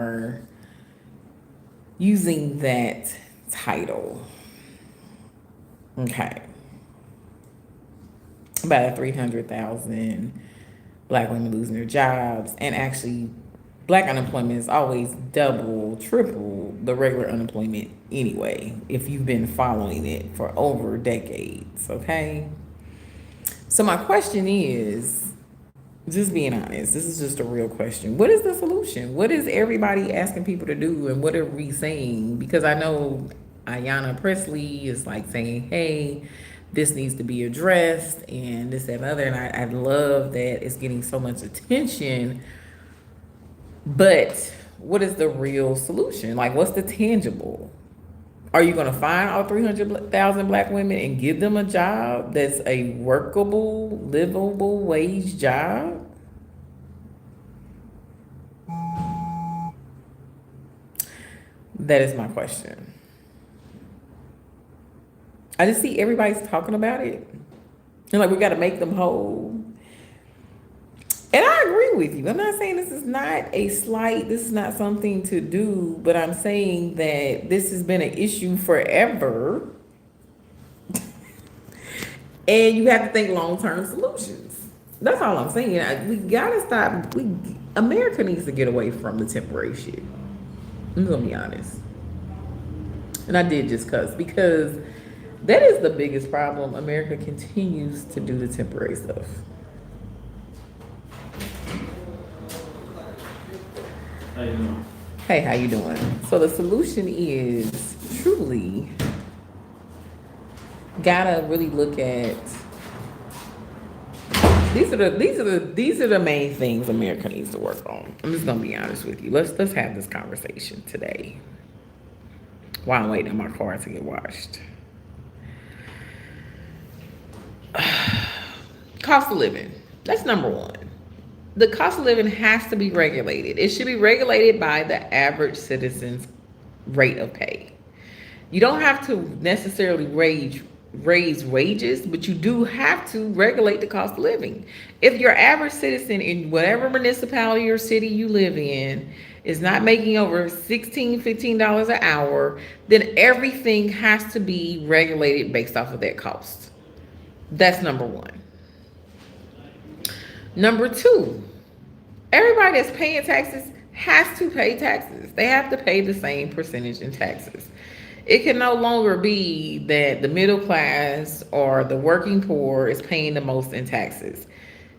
are using that title. Okay. About 300,000 black women losing their jobs. And actually, black unemployment is always double, triple the regular unemployment anyway, if you've been following it for over decades. Okay. So, my question is, just being honest, this is just a real question. What is the solution? What is everybody asking people to do, and what are we saying? Because I know Ayanna Presley is like saying, hey, this needs to be addressed, and this, that, and other. And I love that it's getting so much attention. But what is the real solution? Like, what's the tangible? Are you going to find all 300,000 black women and give them a job that's a workable, livable wage job? That is my question. I just see everybody's talking about it. And like, we got to make them whole. And I agree with you. I'm not saying this is not a slight, this is not something to do, but I'm saying that this has been an issue forever. And you have to think long-term solutions. That's all I'm saying. We gotta stop. America needs to get away from the temporary shit. I'm gonna be honest. And I did just cuss because that is the biggest problem. America continues to do the temporary stuff. How you doing? Hey, how you doing? So the solution is truly gotta really look at these are the main things America needs to work on. I'm just gonna be honest with you. Let's have this conversation today while I'm waiting on my car to get washed. Cost of living. That's number one. The cost of living has to be regulated. It should be regulated by the average citizen's rate of pay. You don't have to necessarily raise wages, but you do have to regulate the cost of living. If your average citizen in whatever municipality or city you live in is not making over $16, $15 an hour, then everything has to be regulated based off of that cost. That's number one. Number two, everybody that's paying taxes has to pay taxes. They have to pay the same percentage in taxes. It can no longer be that the middle class or the working poor is paying the most in taxes.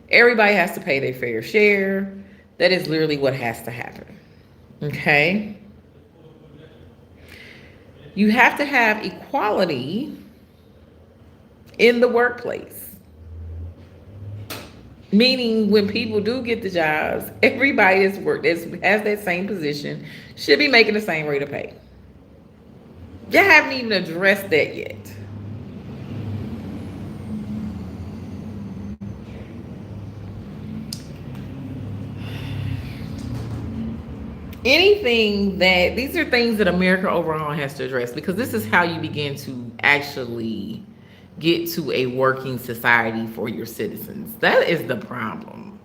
Everybody has to pay their fair share. That is literally what has to happen. Okay? You have to have equality in the workplace. Meaning when people do get the jobs, everybody that has that same position should be making the same rate of pay. You haven't even addressed that yet. These are things that America overall has to address, because this is how you begin to actually get to a working society for your citizens. That is the problem.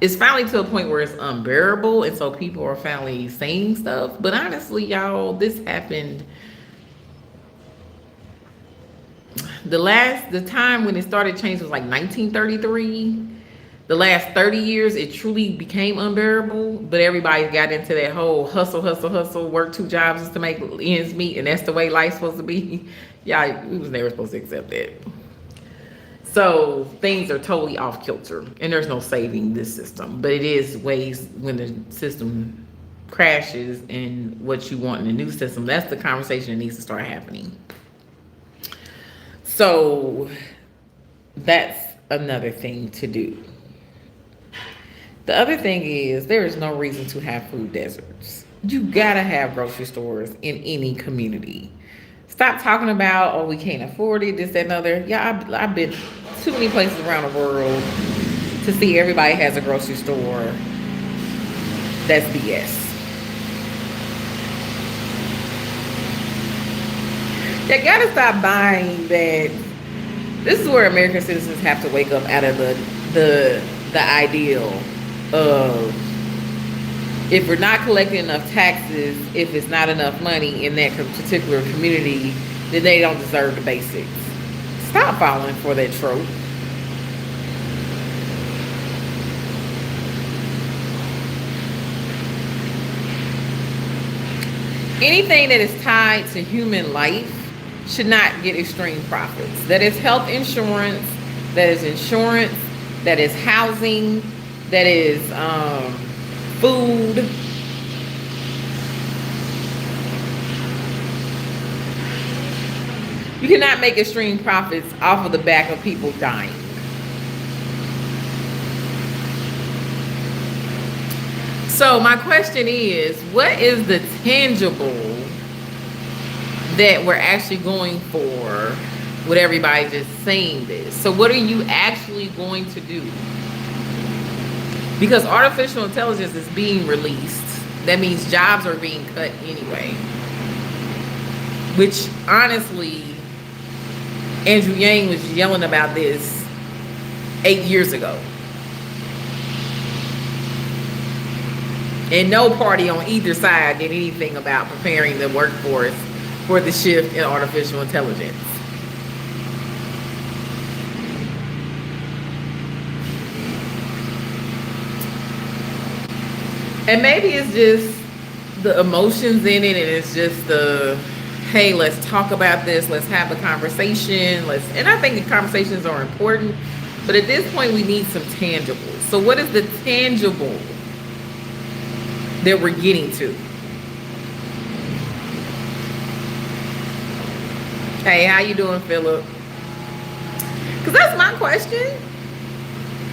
It's finally to a point where it's unbearable, and so people are finally saying stuff. But honestly, y'all, this happened. The time when it started changing was like 1933. The last 30 years, it truly became unbearable. But everybody got into that whole hustle, hustle, hustle, work two jobs just to make ends meet, and that's the way life's supposed to be. Yeah, we was never supposed to accept that. So things are totally off kilter, and there's no saving this system. But it is ways when the system crashes and what you want in the new system. That's the conversation that needs to start happening. So that's another thing to do. The other thing is there is no reason to have food deserts. You gotta have grocery stores in any community. Stop talking about, oh, we can't afford it, this, that, and other. Yeah, I've been too many places around the world to see everybody has a grocery store. That's BS. You gotta stop buying that. This is where American citizens have to wake up out of the ideal of If we're not collecting enough taxes, if it's not enough money in that particular community, then they don't deserve the basics. Stop falling for that trope. Anything that is tied to human life should not get extreme profits. That is health insurance, that is insurance, that is housing, that is food. You cannot make extreme profits off of the back of people dying. So my question is, what is the tangible that we're actually going for with everybody just saying this? So what are you actually going to do? Because artificial intelligence is being released. That means jobs are being cut anyway. Which honestly, Andrew Yang was yelling about this 8 years ago. And no party on either side did anything about preparing the workforce for the shift in artificial intelligence. And maybe it's just the emotions in it, and it's just the, hey, let's talk about this, let's have a conversation, and I think the conversations are important, but at this point we need some tangibles. So what is the tangible that we're getting to? Hey, how you doing, Philip? Because that's my question.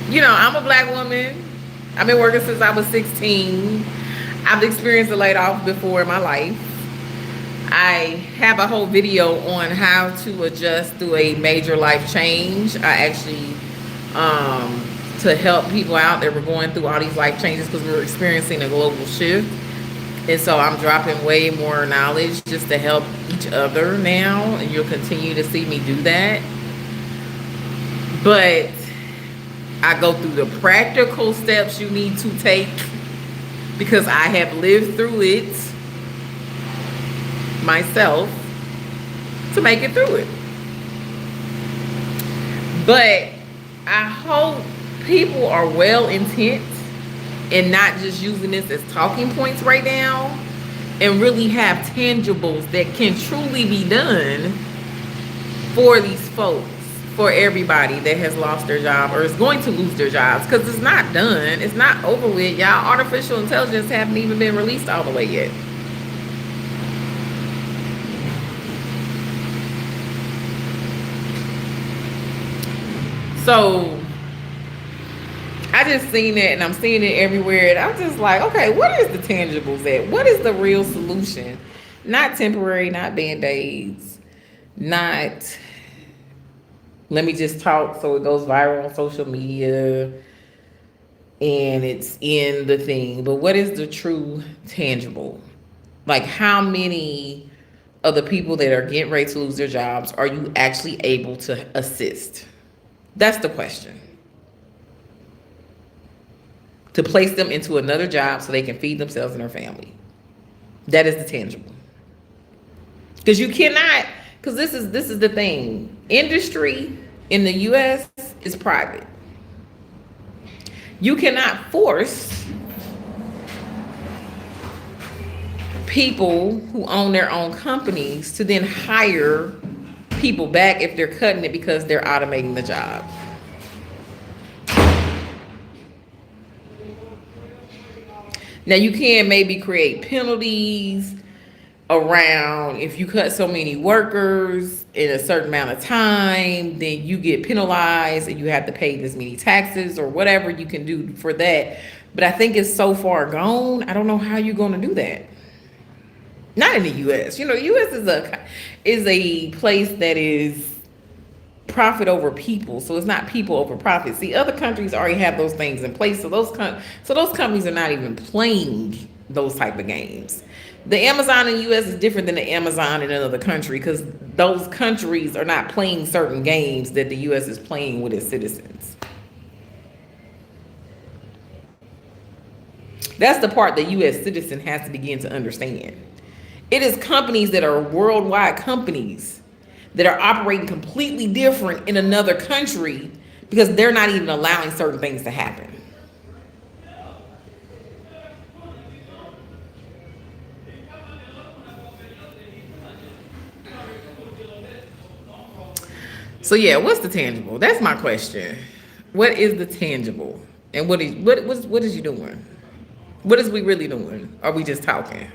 You know, I'm a black woman. I've been working since I was 16. I've experienced a layoff before in my life. I have a whole video on how to adjust through a major life change. I actually, to help people out that were going through all these life changes because we were experiencing a global shift. And so I'm dropping way more knowledge just to help each other now. And you'll continue to see me do that. But I go through the practical steps you need to take because I have lived through it myself to make it through it. But I hope people are well intent and not just using this as talking points right now, and really have tangibles that can truly be done for these folks, for everybody that has lost their job or is going to lose their jobs, because it's not done. It's not over with, y'all. Artificial intelligence haven't even been released all the way yet. So I just seen it, and I'm seeing it everywhere, and I'm just like, okay, what is the tangibles at? What is the real solution? Not temporary, not band-aids, not let me just talk so it goes viral on social media and it's in the thing. But what is the true tangible? Like, how many of the people that are getting ready to lose their jobs are you actually able to assist? That's the question. To place them into another job so they can feed themselves and their family. That is the tangible. Because you cannot, because this is the thing. Industry in the US is private. You cannot force people who own their own companies to then hire people back if they're cutting it because they're automating the job. Now you can maybe create penalties around if you cut so many workers in a certain amount of time, then you get penalized and you have to pay this many taxes or whatever you can do for that. But I think it's so far gone, I don't know how you're going to do that. Not in the US. You know, the US is a place that is profit over people, so it's not people over profit. See, other countries already have those things in place, so those companies are not even playing those type of games. The Amazon in the US is different than the Amazon in another country because those countries are not playing certain games that the US is playing with its citizens. That's the part that you as citizen has to begin to understand. It is companies that are worldwide companies that are operating completely different in another country because they're not even allowing certain things to happen. So yeah, what's the tangible? That's my question. What is the tangible? And what is you doing? What is we really doing? Are we just talking?